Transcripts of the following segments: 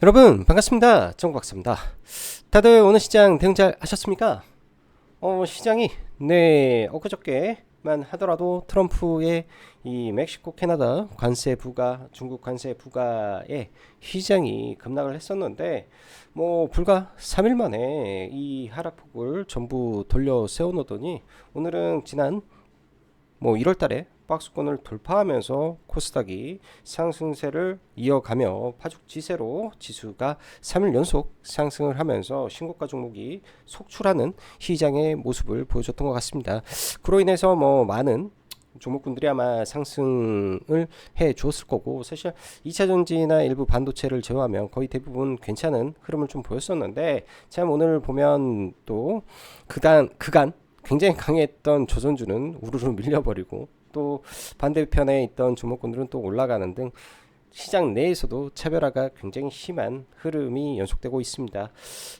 여러분 반갑습니다. 정박사입니다. 다들 오늘 시장 대응 잘 하셨습니까? 시장이 엊그저께만 하더라도 트럼프의 이 멕시코 캐나다 관세 부과 중국 관세 부과에 시장이 급락을 했었는데 불과 3일 만에 이 하락폭을 전부 돌려 세워놓더니 오늘은 지난 1월 달에 박스권을 돌파하면서 코스닥이 상승세를 이어가며 파죽지세로 지수가 3일 연속 상승을 하면서 신고가 종목이 속출하는 시장의 모습을 보여줬던 것 같습니다. 그로 인해서 많은 종목군들이 아마 상승을 해 줬을 거고, 사실 2차전지나 일부 반도체를 제외하면 거의 대부분 괜찮은 흐름을 좀 보였었는데, 참 오늘 보면 또 그간 굉장히 강했던 조선주는 우르르 밀려버리고, 또 반대편에 있던 종목군들은 또 올라가는 등 시장 내에서도 차별화가 굉장히 심한 흐름이 연속되고 있습니다.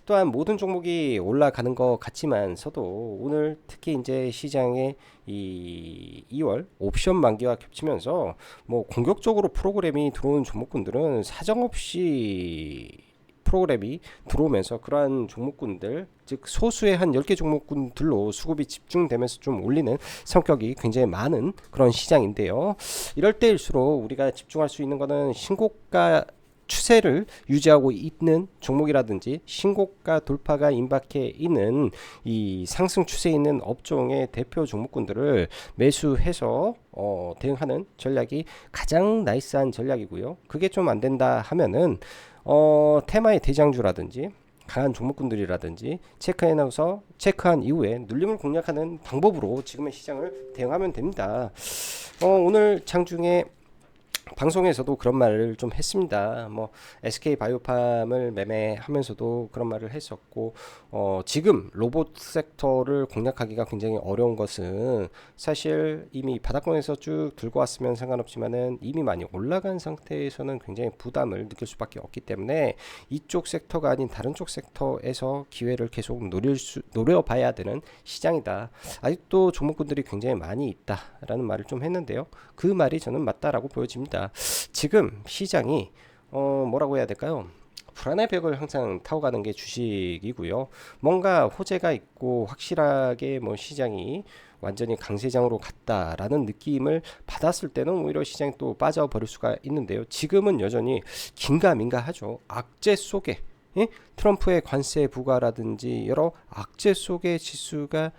또한 모든 종목이 올라가는 것 같지만서도 오늘 특히 이제 시장의 이 2월 옵션 만기와 겹치면서 공격적으로 프로그램이 들어오는 종목군들은 사정없이 프로그램이 들어오면서 그러한 종목군들, 즉 소수의 한 10개 종목군들로 수급이 집중되면서 좀 올리는 성격이 굉장히 많은 그런 시장인데요. 이럴 때일수록 우리가 집중할 수 있는 것은 신고가 추세를 유지하고 있는 종목이라든지 신고가 돌파가 임박해 있는 이 상승 추세에 있는 업종의 대표 종목군들을 매수해서 대응하는 전략이 가장 나이스한 전략이고요. 그게 좀 안 된다 하면은 테마의 대장주라든지 강한 종목군들이라든지 체크해놔서 체크한 이후에 눌림을 공략하는 방법으로 지금의 시장을 대응하면 됩니다. 오늘 장중에 방송에서도 그런 말을 좀 했습니다. SK 바이오팜을 매매하면서도 그런 말을 했었고, 지금 로봇 섹터를 공략하기가 굉장히 어려운 것은 사실 이미 바닥권에서 쭉 들고 왔으면 상관없지만은 이미 많이 올라간 상태에서는 굉장히 부담을 느낄 수밖에 없기 때문에 이쪽 섹터가 아닌 다른 쪽 섹터에서 기회를 계속 노려봐야 되는 시장이다. 아직도 종목군들이 굉장히 많이 있다라는 말을 좀 했는데요. 그 말이 저는 맞다라고 보여집니다. 지금 시장이 뭐라고 해야 될까요? 불안의 벽을 항상 타고 가는 게 주식이고요. 뭔가 호재가 있고 확실하게 시장이 완전히 강세장으로 갔다라는 느낌을 받았을 때는 오히려 시장이 또 빠져버릴 수가 있는데요. 지금은 여전히 긴가민가하죠. 악재 속에 트럼프의 관세 부과라든지 여러 악재 속에 지수가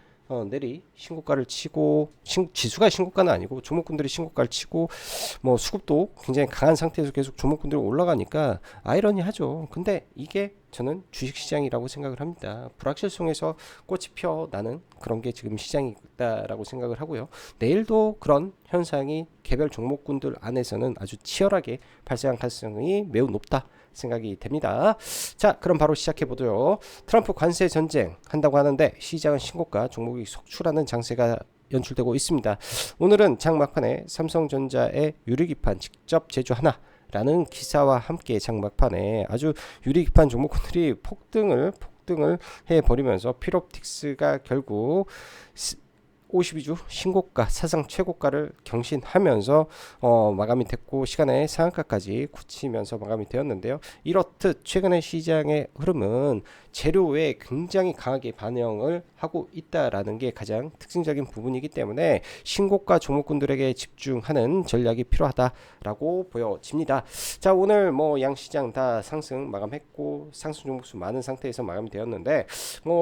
내리 신고가를 치고 지수가 신고가는 아니고 종목군들이 신고가를 치고 수급도 굉장히 강한 상태에서 계속 종목군들이 올라가니까 아이러니하죠. 근데 이게 저는 주식시장이라고 생각을 합니다. 불확실성에서 꽃이 피어나는 그런 게 지금 시장이다라고 생각을 하고요. 내일도 그런 현상이 개별 종목군들 안에서는 아주 치열하게 발생할 가능성이 매우 높다 생각이 됩니다. 자, 그럼 바로 시작해 보도록. 트럼프 관세 전쟁 한다고 하는데 시장은 신고가 종목이 속출하는 장세가 연출되고 있습니다. 오늘은 장막판에 삼성전자의 유리기판 직접 제조하나 라는 기사와 함께 장막판에 아주 유리기판 종목들이 폭등을 해버리면서 필옵틱스가 결국 52주 신고가 사상 최고가를 경신하면서 마감이 됐고 시간의 상한가까지 굳히면서 마감이 되었는데요. 이렇듯 최근의 시장의 흐름은 재료에 굉장히 강하게 반영을 하고 있다라는 게 가장 특징적인 부분이기 때문에 신고가 종목군들에게 집중하는 전략이 필요하다라고 보여집니다. 자, 오늘 양시장 다 상승 마감했고 상승 종목수 많은 상태에서 마감이 되었는데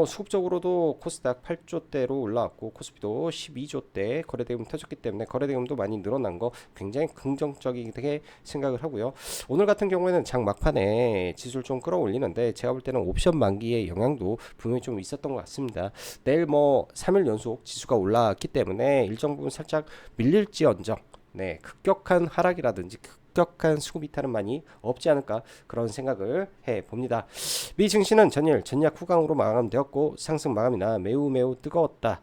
수급적으로도 코스닥 8조대로 올라왔고 코스피도 12조대 거래대금 터졌기 때문에 거래대금도 많이 늘어난 거 굉장히 긍정적이게 생각을 하고요. 오늘 같은 경우에는 장 막판에 지수를 좀 끌어올리는데 제가 볼 때는 옵션 만기의 영향도 분명히 좀 있었던 것 같습니다. 내일 3일 연속 지수가 올라왔기 때문에 일정 부분 살짝 밀릴지언정 급격한 하락이라든지 급격한 수급 이탈은 많이 없지 않을까 그런 생각을 해봅니다. 미 증시는 전일 전략 후강으로 마감되었고 상승 마감이나 매우 뜨거웠다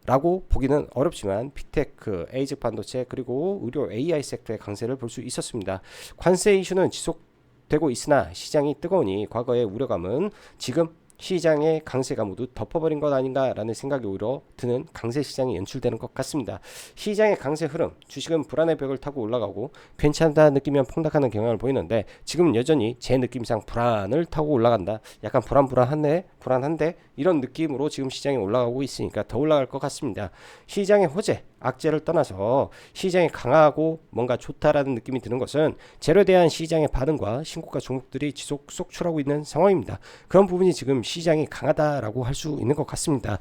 라고 보기는 어렵지만 빅테크, 에이즈 반도체 그리고 의료 AI 섹터의 강세를 볼 수 있었습니다. 관세 이슈는 지속되고 있으나 시장이 뜨거우니 과거의 우려감은 지금 시장의 강세가 모두 덮어버린 것 아닌가라는 생각이 오히려 드는 강세 시장이 연출되는 것 같습니다. 시장의 강세 흐름, 주식은 불안의 벽을 타고 올라가고 괜찮다 느끼면 폭락하는 경향을 보이는데 지금은 여전히 제 느낌상 불안을 타고 올라간다. 약간 불안한데 이런 느낌으로 지금 시장이 올라가고 있으니까 더 올라갈 것 같습니다. 시장의 호재, 악재를 떠나서 시장이 강하고 뭔가 좋다라는 느낌이 드는 것은 재료에 대한 시장의 반응과 신고가 종목들이 지속 속출하고 있는 상황입니다. 그런 부분이 지금 시장이 강하다라고 할 수 있는 것 같습니다.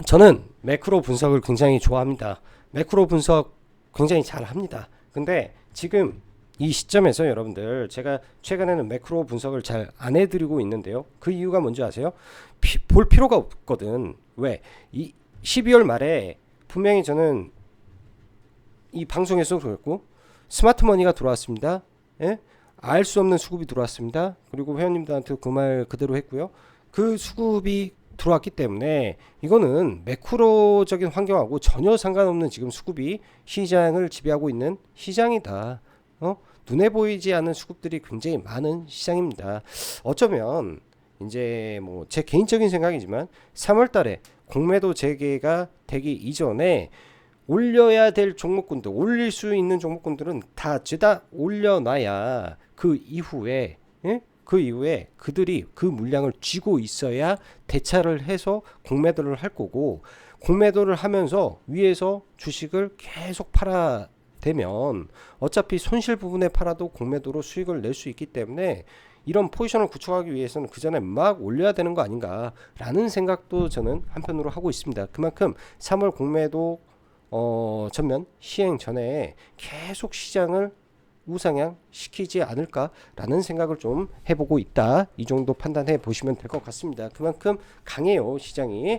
저는 매크로 분석을 굉장히 좋아합니다. 매크로 분석 굉장히 잘 합니다. 근데 지금 이 시점에서 여러분들 제가 최근에는 매크로 분석을 잘 안 해드리고 있는데요. 그 이유가 뭔지 아세요? 볼 필요가 없거든. 왜? 이 12월 말에 분명히 저는 이 방송에서 그랬고 스마트머니가 들어왔습니다. 예? 알 수 없는 수급이 들어왔습니다. 그리고 회원님들한테 그 말 그대로 했고요. 그 수급이 들어왔기 때문에 이거는 매크로적인 환경하고 전혀 상관없는 지금 수급이 시장을 지배하고 있는 시장이다. 눈에 보이지 않는 수급들이 굉장히 많은 시장입니다. 어쩌면 이제 뭐 제 개인적인 생각이지만 3월 달에 공매도 재개가 되기 이전에 올려야 될 종목군들, 올릴 수 있는 종목군들은 다 죄다 올려놔야 그 이후에 그들이 그 물량을 쥐고 있어야 대차를 해서 공매도를 할 거고, 공매도를 하면서 위에서 주식을 계속 팔아대면 어차피 손실 부분에 팔아도 공매도로 수익을 낼 수 있기 때문에 이런 포지션을 구축하기 위해서는 그 전에 막 올려야 되는 거 아닌가라는 생각도 저는 한편으로 하고 있습니다. 그만큼 3월 공매도 전면 시행 전에 계속 시장을 우상향 시키지 않을까라는 생각을 좀 해보고 있다. 이 정도 판단해 보시면 될 것 같습니다. 그만큼 강해요, 시장이.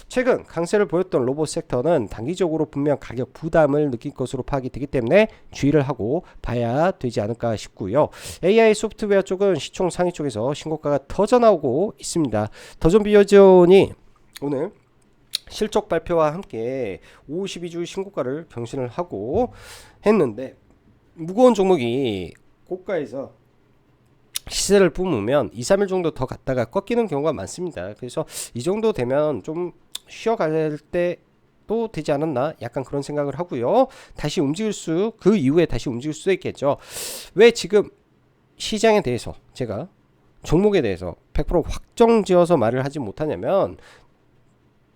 최근 강세를 보였던 로봇 섹터는 단기적으로 분명 가격 부담을 느낄 것으로 파악이 되기 때문에 주의를 하고 봐야 되지 않을까 싶고요. AI 소프트웨어 쪽은 시총 상위 쪽에서 신고가가 터져 나오고 있습니다. 더존 비어존이 오늘 실적 발표와 함께 52주 신고가를 경신을 하고 했는데, 무거운 종목이 고가에서 시세를 뿜으면 2, 3일 정도 더 갔다가 꺾이는 경우가 많습니다. 그래서 이 정도 되면 좀 쉬어갈 때도 되지 않았나, 약간 그런 생각을 하고요. 다시 그 이후에 다시 움직일 수도 있겠죠. 왜 지금 시장에 대해서 제가 종목에 대해서 100% 확정지어서 말을 하지 못하냐면,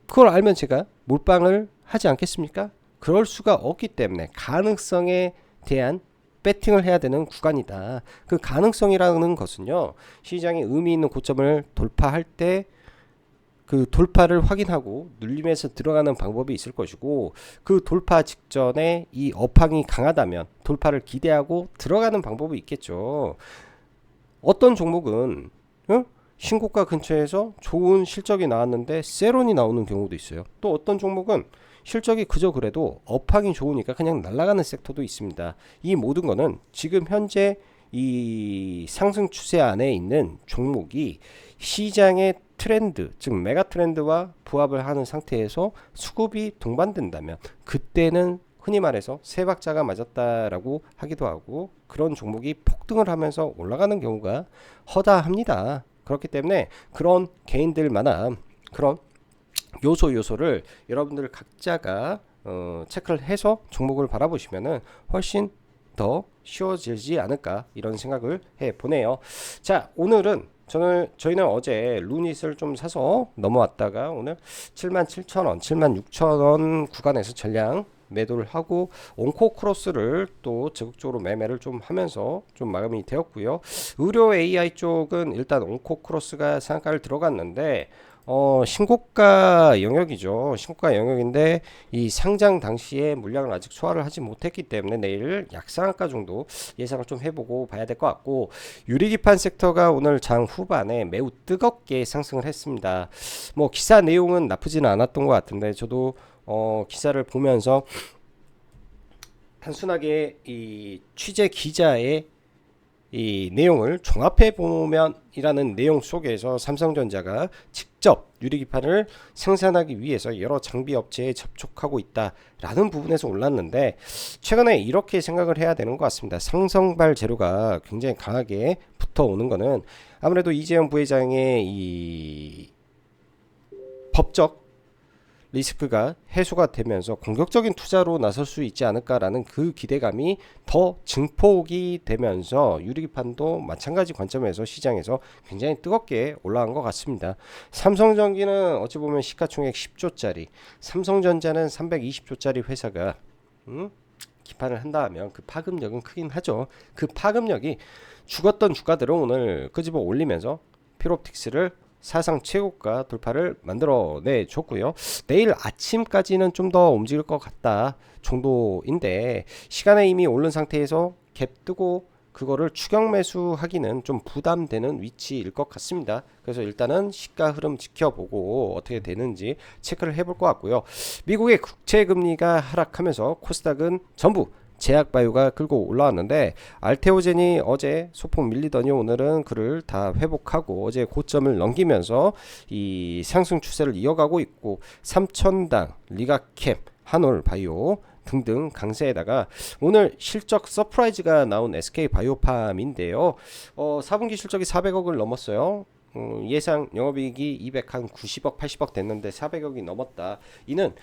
그걸 알면 제가 몰빵을 하지 않겠습니까? 그럴 수가 없기 때문에 가능성에 대한 배팅을 해야 되는 구간이다. 그 가능성이라는 것은요, 시장이 의미 있는 고점을 돌파할 때 그 돌파를 확인하고 눌림에서 들어가는 방법이 있을 것이고, 그 돌파 직전에 이 업황이 강하다면 돌파를 기대하고 들어가는 방법이 있겠죠. 어떤 종목은 신고가 근처에서 좋은 실적이 나왔는데 세론이 나오는 경우도 있어요. 또 어떤 종목은 실적이 그저 그래도 업황이 좋으니까 그냥 날아가는 섹터도 있습니다. 이 모든 거는 지금 현재 이 상승 추세 안에 있는 종목이 시장의 트렌드, 즉 메가 트렌드와 부합을 하는 상태에서 수급이 동반된다면 그때는 흔히 말해서 세 박자가 맞았다라고 하기도 하고, 그런 종목이 폭등을 하면서 올라가는 경우가 허다합니다. 그렇기 때문에 그런 개인들만한 그런 요소를 여러분들 각자가 체크를 해서 종목을 바라보시면은 훨씬 더 쉬워지지 않을까, 이런 생각을 해보네요. 자, 오늘은 저희는 어제 루닛을 좀 사서 넘어왔다가 오늘 77,000원, 76,000원 구간에서 전량 매도를 하고 온코 크로스를 또 적극적으로 매매를 좀 하면서 좀 마감이 되었고요. 의료 AI 쪽은 일단 온코 크로스가 상한가를 들어갔는데 신고가 영역이죠. 신고가 영역인데 이 상장 당시에 물량을 아직 소화를 하지 못했기 때문에 내일 약상한가 정도 예상을 좀 해보고 봐야 될 것 같고, 유리기판 섹터가 오늘 장 후반에 매우 뜨겁게 상승을 했습니다. 뭐 기사 내용은 나쁘지는 않았던 것 같은데, 저도 기사를 보면서 단순하게 이 취재 기자의 이 내용을 종합해 보면이라는 내용 속에서 삼성전자가 직접 유리기판을 생산하기 위해서 여러 장비 업체에 접촉하고 있다라는 부분에서 올랐는데, 최근에 이렇게 생각을 해야 되는 것 같습니다. 상성발 재료가 굉장히 강하게 부터 오는 거는 아무래도 이재용 부회장의 이 법적 리스크가 해소가 되면서 공격적인 투자로 나설 수 있지 않을까라는 그 기대감이 더 증폭이 되면서 유리기판도 마찬가지 관점에서 시장에서 굉장히 뜨겁게 올라간 것 같습니다. 삼성전기는 어찌 보면 시가총액 10조짜리, 삼성전자는 320조짜리 회사가 기판을 한다 하면 그 파급력은 크긴 하죠. 그 파급력이 죽었던 주가들을 오늘 끄집어 올리면서 필옵틱스를 사상 최고가 돌파를 만들어내 줬고요. 내일 아침까지는 좀 더 움직일 것 같다 정도인데 시간에 이미 오른 상태에서 갭 뜨고 그거를 추격 매수하기는 좀 부담되는 위치일 것 같습니다. 그래서 일단은 시가 흐름 지켜보고 어떻게 되는지 체크를 해볼 것 같고요. 미국의 국채 금리가 하락하면서 코스닥은 전부 제약바이오가 끌고 올라왔는데 알테오젠이 어제 소폭 밀리더니 오늘은 그를 다 회복하고 어제 고점을 넘기면서 이 상승 추세를 이어가고 있고 삼천당, 리가캡, 한올바이오 등등 강세에다가 오늘 실적 서프라이즈가 나온 SK바이오팜인데요. 4분기 실적이 400억을 넘었어요. 예상 영업이익이 290억 80억 됐는데 400억이 넘었다. 이는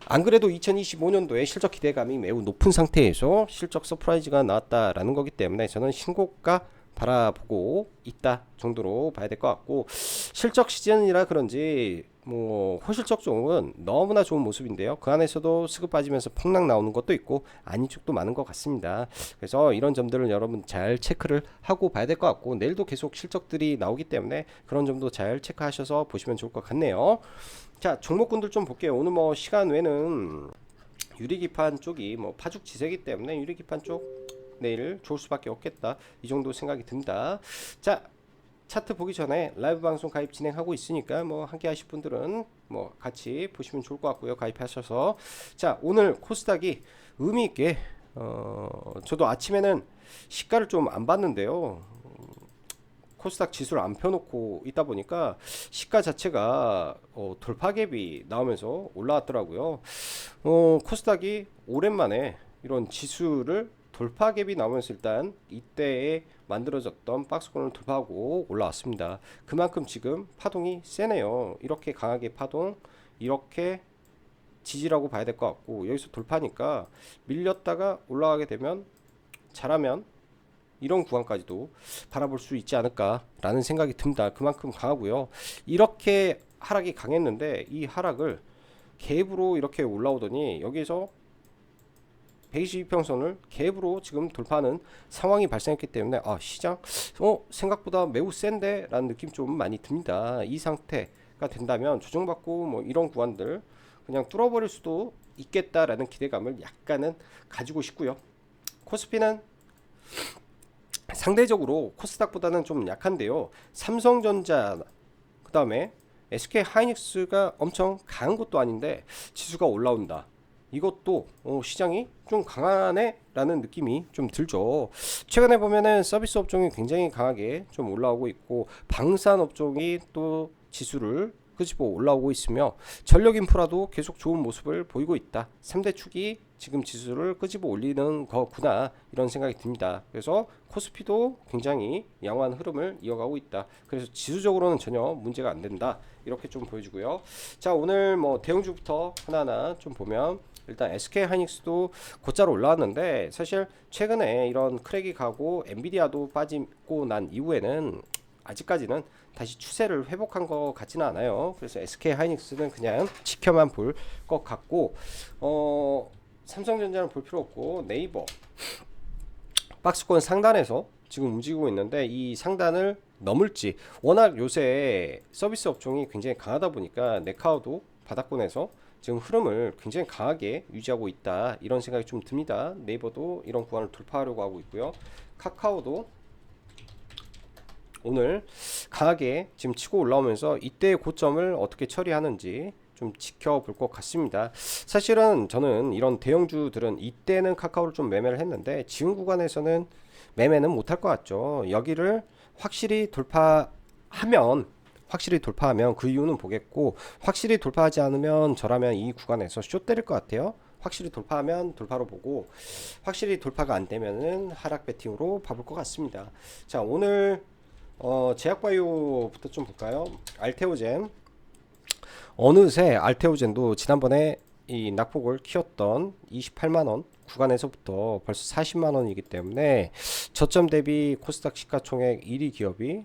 안 그래도 2025년도에 실적 기대감이 매우 높은 상태에서 실적 서프라이즈가 나왔다라는 거기 때문에 저는 신고가 바라보고 있다 정도로 봐야 될 것 같고 실적 시즌이라 그런지 뭐 호실적 쪽은 너무나 좋은 모습인데요. 그 안에서도 스급 빠지면서 폭락 나오는 것도 있고 아닌 쪽도 많은 것 같습니다. 그래서 이런 점들을 여러분 잘 체크를 하고 봐야 될 것 같고 내일도 계속 실적들이 나오기 때문에 그런 점도 잘 체크하셔서 보시면 좋을 것 같네요. 자, 종목군들 좀 볼게요. 오늘 뭐 시간 외는 유리기판 쪽이 뭐 파죽지세기 때문에 유리기판 쪽 내일 좋을 수밖에 없겠다. 이 정도 생각이 든다. 자, 차트 보기 전에 라이브 방송 가입 진행하고 있으니까 뭐 함께 하실 분들은 뭐 같이 보시면 좋을 것 같고요. 가입하셔서 자, 오늘 코스닥이 의미 있게 저도 아침에는 시가를 좀 안 봤는데요. 코스닥 지수를 안 펴놓고 있다 보니까 시가 자체가 돌파갭이 나오면서 올라왔더라고요. 코스닥이 오랜만에 이런 지수를 돌파갭이 나오면서 일단 이때에 만들어졌던 박스권을 돌파하고 올라왔습니다. 그만큼 지금 파동이 세네요. 이렇게 강하게 파동, 이렇게 지지라고 봐야 될 것 같고 여기서 돌파니까 밀렸다가 올라가게 되면 잘하면 이런 구간까지도 바라볼 수 있지 않을까라는 생각이 듭니다. 그만큼 강하고요. 이렇게 하락이 강했는데 이 하락을 갭으로 이렇게 올라오더니 여기서 122평선을 갭으로 지금 돌파하는 상황이 발생했기 때문에 시장 생각보다 매우 센데 라는 느낌 좀 많이 듭니다. 이 상태가 된다면 조정받고 뭐 이런 구간들 그냥 뚫어버릴 수도 있겠다라는 기대감을 약간은 가지고 싶고요. 코스피는 상대적으로 코스닥보다는 좀 약한데요. 삼성전자 그 다음에 SK하이닉스가 엄청 강한 것도 아닌데 지수가 올라온다. 이것도 시장이 좀 강하네 라는 느낌이 좀 들죠. 최근에 보면은 서비스 업종이 굉장히 강하게 좀 올라오고 있고 방산 업종이 또 지수를 끄집어 올라오고 있으며 전력 인프라도 계속 좋은 모습을 보이고 있다. 3대 축이 지금 지수를 끄집어 올리는 거구나 이런 생각이 듭니다. 그래서 코스피도 굉장히 양호한 흐름을 이어가고 있다. 그래서 지수적으로는 전혀 문제가 안 된다. 이렇게 좀 보여주고요. 자, 오늘 뭐 대형주부터 하나하나 좀 보면 일단 SK하이닉스도 곧자로 올라왔는데 사실 최근에 이런 크랙이 가고 엔비디아도 빠지고 난 이후에는 아직까지는 다시 추세를 회복한 것 같지는 않아요. 그래서 SK하이닉스는 그냥 지켜만 볼 것 같고 삼성전자는 볼 필요 없고 네이버 박스권 상단에서 지금 움직이고 있는데 이 상단을 넘을지 워낙 요새 서비스 업종이 굉장히 강하다 보니까 네카오도 바닥권에서 지금 흐름을 굉장히 강하게 유지하고 있다 이런 생각이 좀 듭니다. 네이버도 이런 구간을 돌파하려고 하고 있고요. 카카오도 오늘 강하게 지금 치고 올라오면서 이때의 고점을 어떻게 처리하는지 좀 지켜볼 것 같습니다. 사실은 저는 이런 대형주들은 이때는 카카오를 좀 매매를 했는데 지금 구간에서는 매매는 못할 것 같죠. 여기를 확실히 돌파하면 그 이유는 보겠고 확실히 돌파하지 않으면 저라면 이 구간에서 숏 때릴 것 같아요. 확실히 돌파하면 돌파로 보고 확실히 돌파가 안 되면은 하락 배팅으로 봐볼 것 같습니다. 자, 오늘 제약바이오부터 좀 볼까요? 알테오젠. 어느새 알테오젠도 지난번에 이 낙폭을 키웠던 28만원 구간에서부터 벌써 40만원이기 때문에 저점 대비 코스닥 시가총액 1위 기업이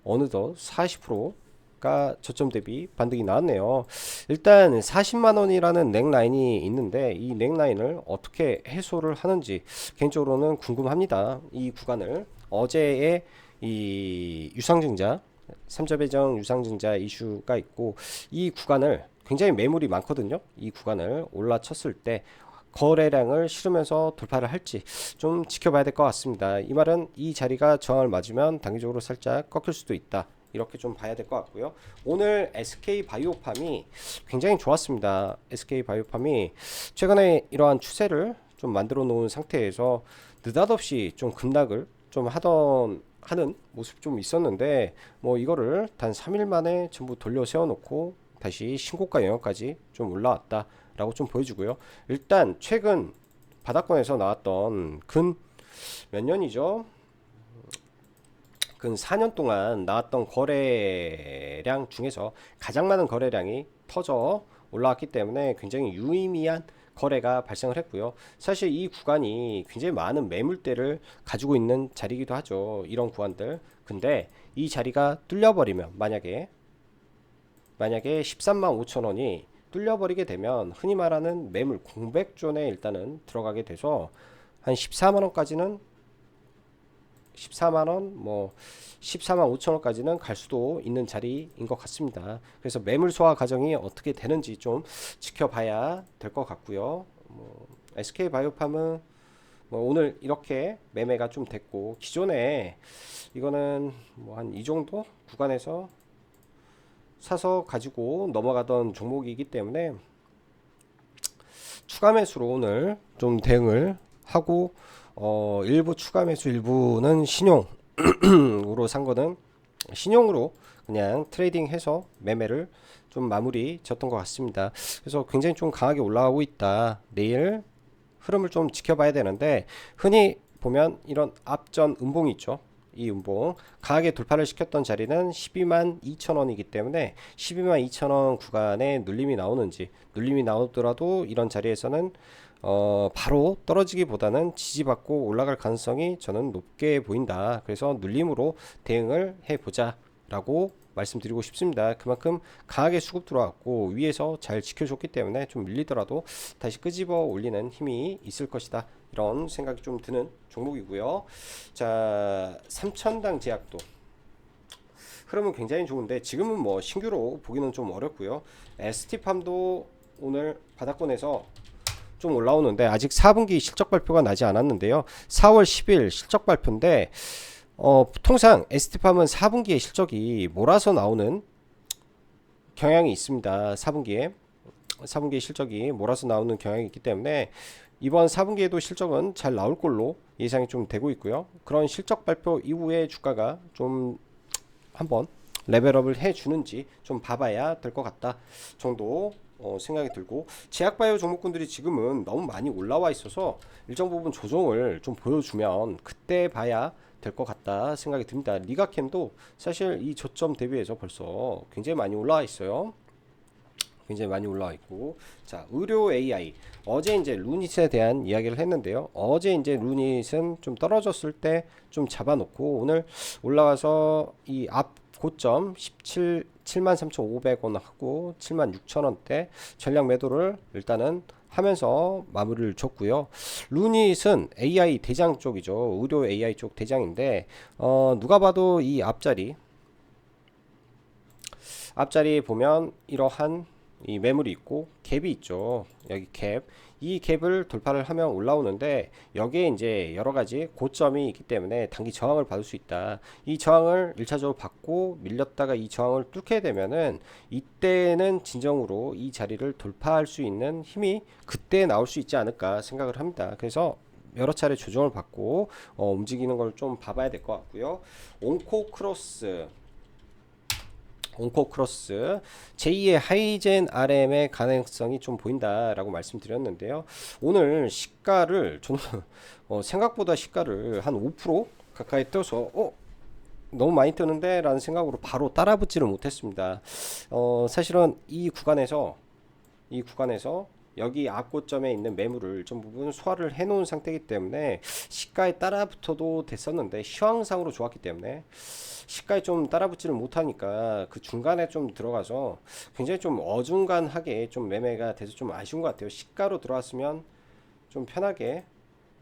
어느덧 40%가 저점 대비 반등이 나왔네요. 일단 40만원이라는 넥라인이 있는데 이 넥라인을 어떻게 해소를 하는지 개인적으로는 궁금합니다. 이 구간을 어제의 이 유상증자 3자 배정 유상증자 이슈가 있고 이 구간을 굉장히 매물이 많거든요. 이 구간을 올라쳤을 때 거래량을 실으면서 돌파를 할지 좀 지켜봐야 될 것 같습니다. 이 말은 이 자리가 저항을 맞으면 단기적으로 살짝 꺾일 수도 있다. 이렇게 좀 봐야 될 것 같고요. 오늘 SK바이오팜이 굉장히 좋았습니다. SK바이오팜이 최근에 이러한 추세를 좀 만들어 놓은 상태에서 느닷없이 좀 급락을 좀 하는 모습 좀 있었는데 뭐 이거를 단 3일 만에 전부 돌려 세워 놓고 다시 신고가 영역까지 좀 올라왔다 라고 좀 보여주고요. 일단 최근 바닥권에서 나왔던 근 몇 년이죠? 근 4년 동안 나왔던 거래량 중에서 가장 많은 거래량이 터져 올라왔기 때문에 굉장히 유의미한 거래가 발생을 했고요. 사실 이 구간이 굉장히 많은 매물대를 가지고 있는 자리이기도 하죠. 이런 구간들. 근데 이 자리가 뚫려버리면 만약에 13만 5천 원이 뚫려버리게 되면 흔히 말하는 매물 공백존에 일단은 들어가게 돼서 한 14만 원까지는 14만 원, 뭐 14만 5천 원까지는 갈 수도 있는 자리인 것 같습니다. 그래서 매물 소화 과정이 어떻게 되는지 좀 지켜봐야 될 것 같고요. SK 바이오팜은 뭐 오늘 이렇게 매매가 좀 됐고 기존에 이거는 뭐 한 이 정도 구간에서 사서 가지고 넘어가던 종목이기 때문에 추가 매수로 오늘 좀 대응을 하고 일부 추가 매수 일부는 신용으로 산 거는 신용으로 그냥 트레이딩해서 매매를 좀 마무리 졌던 것 같습니다. 그래서 굉장히 좀 강하게 올라가고 있다. 내일 흐름을 좀 지켜봐야 되는데 흔히 보면 이런 앞전 음봉이 있죠. 이 음봉 강하게 돌파를 시켰던 자리는 12만 2천 원이기 때문에 12만 2천 원 구간에 눌림이 나오는지 눌림이 나오더라도 이런 자리에서는 바로 떨어지기보다는 지지받고 올라갈 가능성이 저는 높게 보인다. 그래서 눌림으로 대응을 해보자 라고 말씀드리고 싶습니다. 그만큼 강하게 수급 들어왔고 위에서 잘 지켜줬기 때문에 좀 밀리더라도 다시 끄집어 올리는 힘이 있을 것이다. 이런 생각이 좀 드는 종목이고요. 자, 삼천당 제약도 흐름은 굉장히 좋은데 지금은 뭐 신규로 보기는 좀 어렵고요. ST팜도 오늘 바닥권에서 좀 올라오는데 아직 4분기 실적 발표가 나지 않았는데요. 4월 10일 실적 발표인데 통상 ST팜은 4분기에 실적이 몰아서 나오는 경향이 있습니다. 4분기에 실적이 몰아서 나오는 경향이 있기 때문에 이번 4분기에도 실적은 잘 나올 걸로 예상이 좀 되고 있고요. 그런 실적 발표 이후에 주가가 좀 한번 레벨업을 해주는지 좀 봐봐야 될 것 같다 정도 생각이 들고, 제약바이오 종목군들이 지금은 너무 많이 올라와 있어서 일정 부분 조정을 좀 보여주면 그때 봐야 될 것 같다 생각이 듭니다. 리가캠도 사실 이 저점 대비해서 벌써 굉장히 많이 올라와 있어요. 굉장히 많이 올라와 있고, 자, 의료 AI 어제 이제 루닛에 대한 이야기를 했는데요. 어제 이제 루닛은 좀 떨어졌을 때 좀 잡아놓고 오늘 올라와서 이 앞 고점 73,500원 하고 76,000원대 전량 매도를 일단은 하면서 마무리를 줬고요. 루닛은 AI 대장 쪽이죠. 의료 AI 쪽 대장인데 누가 봐도 이 앞자리 보면 이러한 이 매물이 있고 갭이 있죠. 여기 갭. 이 갭을 돌파를 하면 올라오는데 여기에 이제 여러 가지 고점이 있기 때문에 단기 저항을 받을 수 있다. 이 저항을 1차적으로 받고 밀렸다가 이 저항을 뚫게 되면은 이때는 진정으로 이 자리를 돌파할 수 있는 힘이 그때 나올 수 있지 않을까 생각을 합니다. 그래서 여러 차례 조정을 받고 움직이는 걸 좀 봐봐야 될 것 같고요. 온코크로스 제2의 하이젠 RM의 가능성이 좀 보인다라고 말씀드렸는데요. 오늘 시가를 저는 생각보다 시가를 한 5% 가까이 떠서 너무 많이 뜨는데 라는 생각으로 바로 따라붙지를 못했습니다. 사실은 이 구간에서 여기 악고점에 있는 매물을 좀 부분 소화를 해 놓은 상태이기 때문에 시가에 따라붙어도 됐었는데 시황상으로 좋았기 때문에 시가에 좀 따라붙지를 못하니까 그 중간에 좀 들어가서 굉장히 좀 어중간하게 좀 매매가 돼서 좀 아쉬운 것 같아요. 시가로 들어왔으면 좀 편하게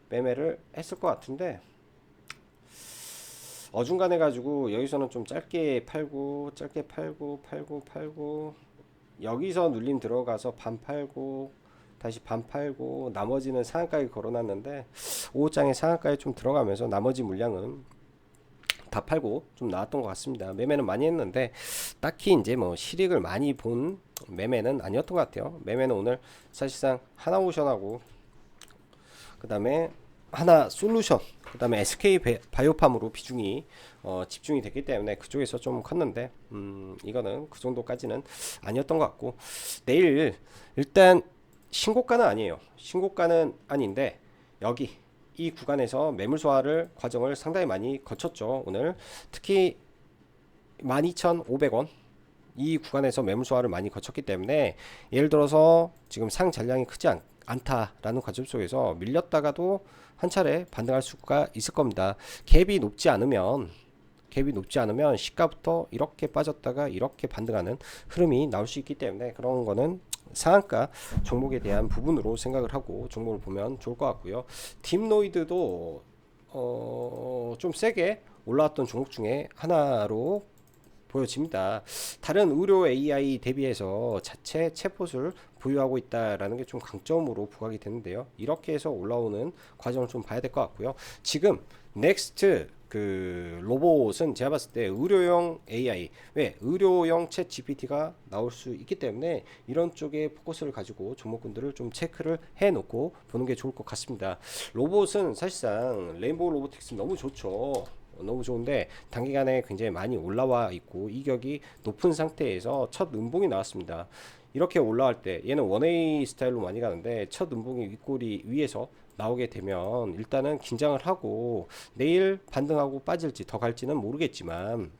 매매를 했을 것 같은데 어중간해 가지고 여기서는 좀 짧게 팔고 여기서 눌림 들어가서 반 팔고 다시 반 팔고 나머지는 상한가에 걸어놨는데 5장에 상한가에 좀 들어가면서 나머지 물량은 다 팔고 좀 나왔던 것 같습니다. 매매는 많이 했는데 딱히 이제 뭐 실익을 많이 본 매매는 아니었던 것 같아요. 매매는 오늘 사실상 하나오션하고 그 다음에 하나 솔루션, 그 다음에 SK 바이오팜으로 비중이 집중이 됐기 때문에 그쪽에서 좀 컸는데 이거는 그 정도까지는 아니었던 것 같고 내일 일단 신고가는 아니에요. 신고가는 아닌데 여기 이 구간에서 매물 소화를 과정을 상당히 많이 거쳤죠. 오늘 특히 12,500원 이 구간에서 매물 소화를 많이 거쳤기 때문에 예를 들어서 지금 상 잔량이 크지 않다라는 관점 속에서 밀렸다가도 한 차례 반등할 수가 있을 겁니다. 갭이 높지 않으면 시가부터 이렇게 빠졌다가 이렇게 반등하는 흐름이 나올 수 있기 때문에 그런 거는 상한가 종목에 대한 부분으로 생각을 하고 종목을 보면 좋을 것 같고요. 딥노이드도 좀 세게 올라왔던 종목 중에 하나로 보여집니다. 다른 의료 AI 대비해서 자체 챗봇을 보유하고 있다라는 게 좀 강점으로 부각이 되는데요. 이렇게 해서 올라오는 과정을 좀 봐야 될 것 같고요. 지금 넥스트 그 로봇은 제가 봤을 때 의료용 AI, 왜 의료용 챗 GPT가 나올 수 있기 때문에 이런 쪽에 포커스를 가지고 종목군들을 좀 체크를 해 놓고 보는 게 좋을 것 같습니다. 로봇은 사실상 레인보우 로보틱스 너무 좋죠. 너무 좋은데 단기간에 굉장히 많이 올라와 있고 이격이 높은 상태에서 첫 음봉이 나왔습니다. 이렇게 올라갈 때 얘는 원웨이 스타일로 많이 가는데 첫 음봉이 윗꼬리 위에서 나오게 되면 일단은 긴장을 하고 내일 반등하고 빠질지 더 갈지는 모르겠지만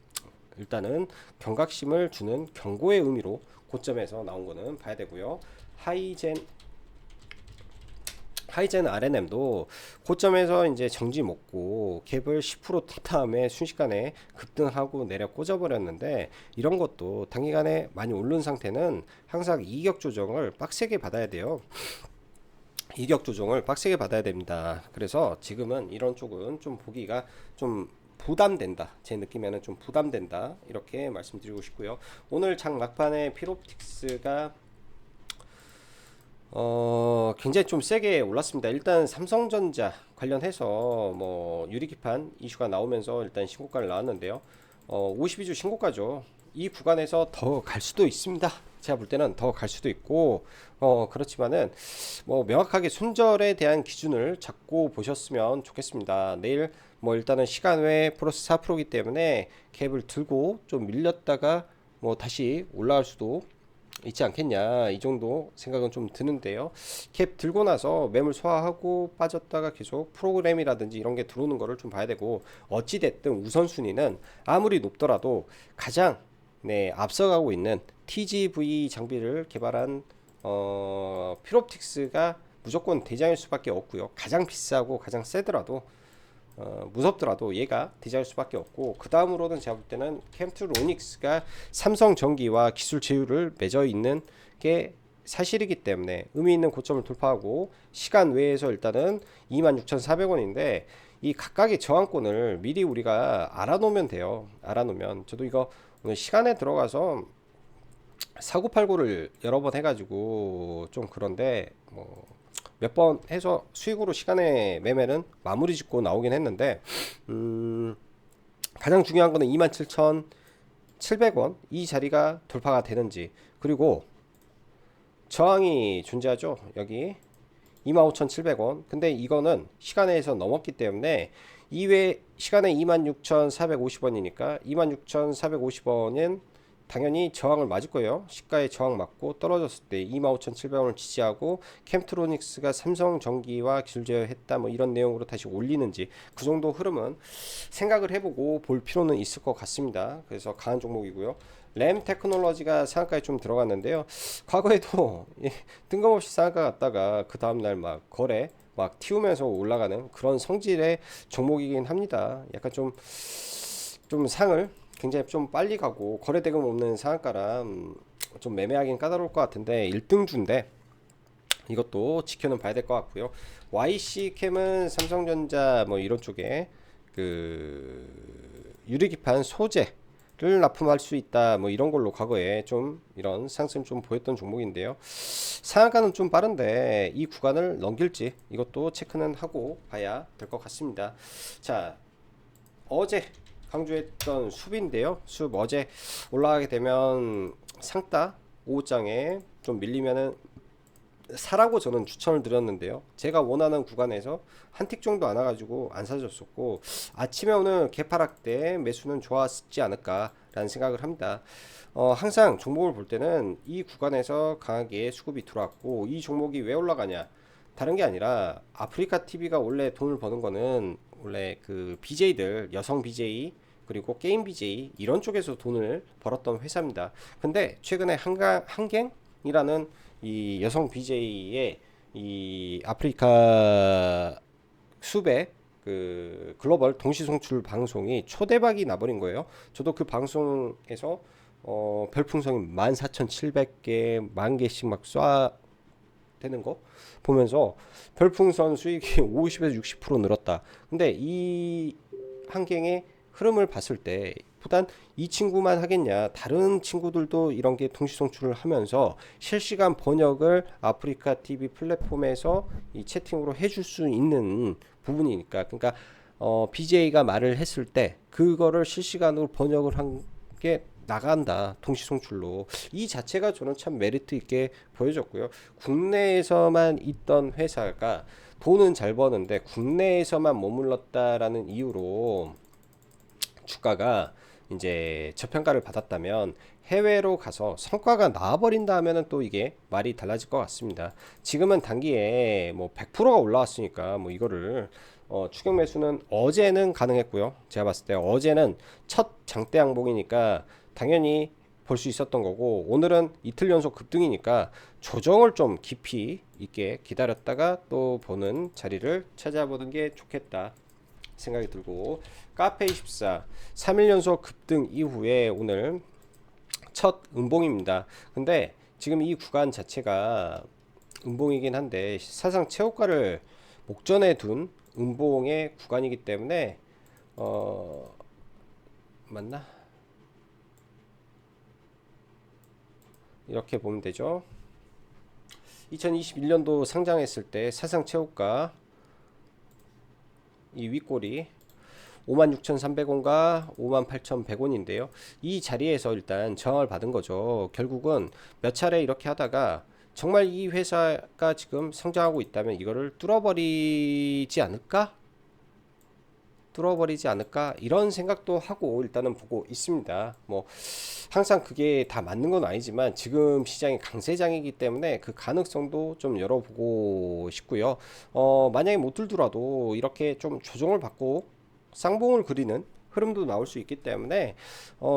일단은 경각심을 주는 경고의 의미로 고점에서 나온 거는 봐야 되고요. 하이젠 RNM도 고점에서 이제 정지 먹고 갭을 10%튼 다음에 순식간에 급등하고 내려 꽂아버렸는데 이런 것도 단기간에 많이 오른 상태는 항상 이격 조정을 빡세게 받아야 돼요. 이격 조정을 빡세게 받아야 됩니다. 그래서 지금은 이런 쪽은 좀 보기가 좀 부담된다. 제 느낌에는 좀 부담된다. 이렇게 말씀드리고 싶고요. 오늘 장 막판에 필옵틱스가 굉장히 좀 세게 올랐습니다. 일단 삼성전자 관련해서 뭐 유리기판 이슈가 나오면서 일단 신고가를 나왔는데요. 52주 신고가죠. 이 구간에서 더 갈 수도 있습니다. 제가 볼 때는 더 갈 수도 있고 그렇지만은 뭐 명확하게 손절에 대한 기준을 잡고 보셨으면 좋겠습니다. 내일 뭐 일단은 시간 외 플러스 4%이기 때문에 갭을 들고 좀 밀렸다가 뭐 다시 올라갈 수도 있지 않겠냐 이 정도 생각은 좀 드는데요. 캡 들고 나서 매물 소화하고 빠졌다가 계속 프로그램이라든지 이런 게 들어오는 거를 좀 봐야 되고 어찌 됐든 우선순위는 아무리 높더라도 가장 앞서가고 있는 TGV 장비를 개발한 필옵틱스가 무조건 대장일 수밖에 없고요. 가장 비싸고 가장 세더라도 무섭더라도 얘가 대장일 수밖에 없고 그 다음으로는 제가 볼 때는 캠트로닉스가 삼성전기와 기술 제휴를 맺어 있는 게 사실이기 때문에 의미 있는 고점을 돌파하고 시간 외에서 일단은 26,400원인데 이 각각의 저항권을 미리 우리가 알아놓으면 돼요. 알아놓으면 저도 이거 오늘 시간에 들어가서 사고팔고를 여러 번 해가지고 좀 그런데 뭐 몇 번 해서 수익으로 시간에 매매는 마무리 짓고 나오긴 했는데 가장 중요한 거는 27,700원 이 자리가 돌파가 되는지 그리고 저항이 존재하죠. 여기 25,700원 근데 이거는 시간에서 넘었기 때문에 이외 시간에 26,450원이니까 26,450원은 당연히 저항을 맞을 거예요. 시가에 저항 맞고 떨어졌을 때 25,700원을 지지하고 캠트로닉스가 삼성전기와 길제어했다 뭐 이런 내용으로 다시 올리는지 그 정도 흐름은 생각을 해보고 볼 필요는 있을 것 같습니다. 그래서 강한 종목이고요. 램 테크놀로지가 상한가에 좀 들어갔는데요. 과거에도 뜬금없이 상한가 갔다가 그 다음날 막 거래 막 튀우면서 올라가는 그런 성질의 종목이긴 합니다. 약간 좀 상을 굉장히 좀 빨리 가고 거래대금 없는 상한가라 좀 매매하기는 까다로울 것 같은데 1등주인데 이것도 지켜는 봐야 될 것 같고요. YC캠은 삼성전자 뭐 이런 쪽에 그 유리기판 소재를 납품할 수 있다 뭐 이런 걸로 과거에 좀 이런 상승 좀 보였던 종목인데요. 상한가는 좀 빠른데 이 구간을 넘길지 이것도 체크는 하고 봐야 될 것 같습니다. 자, 어제 강조했던 숲인데요. 숲 어제 올라가게 되면 상따 5장에 좀 밀리면은 사라고 저는 추천을 드렸는데요. 제가 원하는 구간에서 한 틱 정도 안 와가지고 안 사줬었고 아침에 오늘 개파락 때 매수는 좋았지 않을까라는 생각을 합니다. 항상 종목을 볼 때는 이 구간에서 강하게 수급이 들어왔고 이 종목이 왜 올라가냐 다른 게 아니라 아프리카 TV가 원래 돈을 버는 거는 원래 그 BJ들 여성 BJ 그리고 게임 BJ 이런 쪽에서 돈을 벌었던 회사입니다. 근데 최근에 한갱이라는 이 여성 BJ의 이 아프리카 수배 그 글로벌 동시 송출 방송이 초대박이 나버린 거예요. 저도 그 방송에서 별풍선이 14,700개, 만 개씩 막 쏴 되는 거 보면서 별풍선 수익이 50에서 60% 늘었다. 근데 이 한경의 흐름을 봤을 때 보단 이 친구만 하겠냐 다른 친구들도 이런 게 동시 송출을 하면서 실시간 번역을 아프리카 TV 플랫폼에서 이 채팅으로 해줄 수 있는 부분이니까 그러니까 BJ가 말을 했을 때 그거를 실시간으로 번역을 한 게 나간다 동시 송출로 이 자체가 저는 참 메리트 있게 보여졌고요. 국내에서만 있던 회사가 돈은 잘 버는데 국내에서만 머물렀다라는 이유로 주가가 이제 저평가를 받았다면 해외로 가서 성과가 나와버린다 하면은 또 이게 말이 달라질 것 같습니다. 지금은 단기에 뭐 100%가 올라왔으니까 뭐 이거를 추격 매수는 어제는 가능했고요. 제가 봤을 때 어제는 첫 장대 항복이니까 당연히 볼 수 있었던 거고 오늘은 이틀 연속 급등이니까 조정을 좀 깊이 있게 기다렸다가 또 보는 자리를 찾아보는 게 좋겠다 생각이 들고 카페24 3일 연속 급등 이후에 오늘 첫 음봉입니다. 근데 지금 이 구간 자체가 음봉이긴 한데 사상 최고가를 목전에 둔 음봉의 구간이기 때문에 맞나? 이렇게 보면 되죠. 2021년도 상장했을 때 사상 최고가 이 윗꼬리 56,300원과 58,100원인데요. 이 자리에서 일단 저항을 받은 거죠. 결국은 몇 차례 이렇게 하다가 정말 이 회사가 지금 성장하고 있다면 이거를 뚫어버리지 않을까? 뚫어버리지 않을까? 이런 생각도 하고 일단은 보고 있습니다. 뭐 항상 그게 다 맞는 건 아니지만 지금 시장이 강세장이기 때문에 그 가능성도 좀 열어보고 싶고요. 만약에 못 들더라도 이렇게 좀 조정을 받고 쌍봉을 그리는 흐름도 나올 수 있기 때문에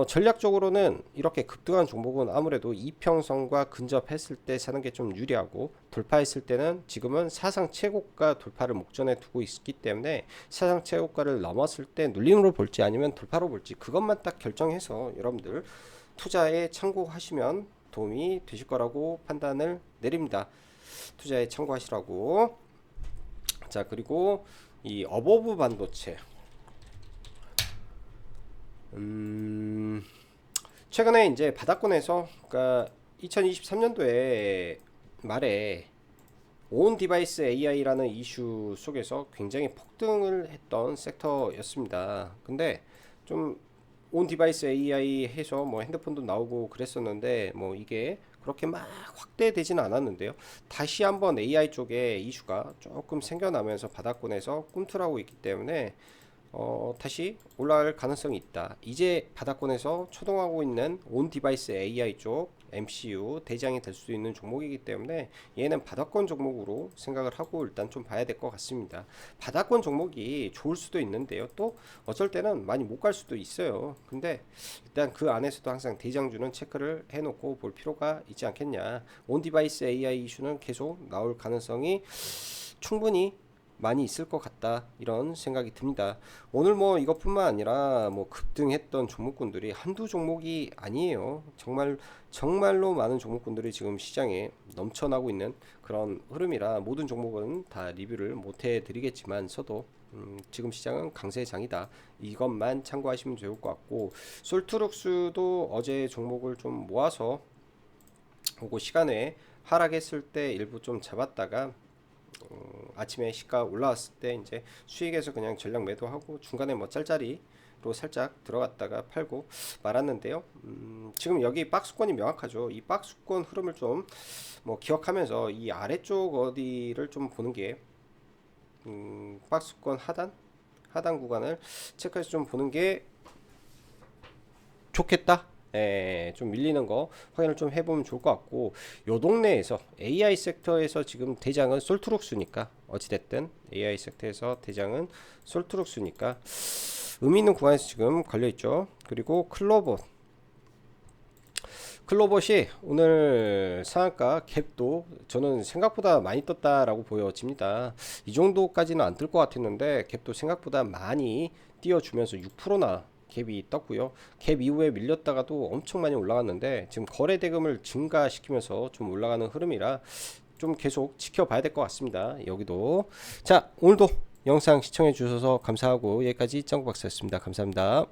전략적으로는 이렇게 급등한 종목은 아무래도 이평선과 근접했을 때 사는 게 좀 유리하고 돌파했을 때는 지금은 사상 최고가 돌파를 목전에 두고 있기 때문에 사상 최고가를 넘었을 때 눌림으로 볼지 아니면 돌파로 볼지 그것만 딱 결정해서 여러분들 투자에 참고하시면 도움이 되실 거라고 판단을 내립니다. 투자에 참고하시라고. 자, 그리고 이 어버브 반도체 최근에 이제 바닥권에서 그러니까 2023년도에 말에 온 디바이스 AI라는 이슈 속에서 굉장히 폭등을 했던 섹터였습니다. 근데 좀 온 디바이스 AI 해서 뭐 핸드폰도 나오고 그랬었는데 뭐 이게 그렇게 막 확대되지는 않았는데요. 다시 한번 AI 쪽에 이슈가 조금 생겨나면서 바닥권에서 꿈틀하고 있기 때문에 다시 올라갈 가능성이 있다. 이제 바닥권에서 초동하고 있는 온 디바이스 AI 쪽 MCU 대장이 될 수 있는 종목이기 때문에 얘는 바닥권 종목으로 생각을 하고 일단 좀 봐야 될 것 같습니다. 바닥권 종목이 좋을 수도 있는데요. 또 어쩔 때는 많이 못 갈 수도 있어요. 근데 일단 그 안에서도 항상 대장주는 체크를 해놓고 볼 필요가 있지 않겠냐. 온 디바이스 AI 이슈는 계속 나올 가능성이 충분히 많이 있을 것 같다, 이런 생각이 듭니다. 오늘 뭐 이것뿐만 아니라 뭐 급등했던 종목군들이 한두 종목이 아니에요. 정말로 많은 종목군들이 지금 시장에 넘쳐나고 있는 그런 흐름이라 모든 종목은 다 리뷰를 못 해드리겠지만서도 지금 시장은 강세장이다, 이것만 참고하시면 좋을 것 같고, 솔트룩스도 어제 종목을 좀 모아서 오고 시간에 하락했을 때 일부 좀 잡았다가 아침에 시가 올라왔을 때 이제 수익에서 그냥 전량 매도하고 중간에 뭐 짤짤이로 살짝 들어갔다가 팔고 말았는데요. 지금 여기 박스권이 명확하죠. 이 박스권 흐름을 좀 뭐 기억하면서 이 아래쪽 어디를 좀 보는 게 박스권 하단 구간을 체크해서 좀 보는 게 좋겠다. 좀 밀리는 거 확인을 좀 해보면 좋을 것 같고, 요 동네에서 AI 섹터에서 지금 대장은 솔트룩스니까, 어찌됐든 AI 섹터에서 대장은 솔트룩스니까 의미 있는 구간에서 지금 걸려있죠. 그리고 클로봇이 오늘 상한가 갭도 저는 생각보다 많이 떴다라고 보여집니다. 이 정도까지는 안 뜰 것 같았는데 갭도 생각보다 많이 띄워주면서 6%나 갭이 떴고요. 갭 이후에 밀렸다가도 엄청 많이 올라갔는데 지금 거래 대금을 증가시키면서 좀 올라가는 흐름이라 좀 계속 지켜봐야 될 것 같습니다. 여기도. 자, 오늘도 영상 시청해 주셔서 감사하고 여기까지 짱구박사였습니다. 감사합니다.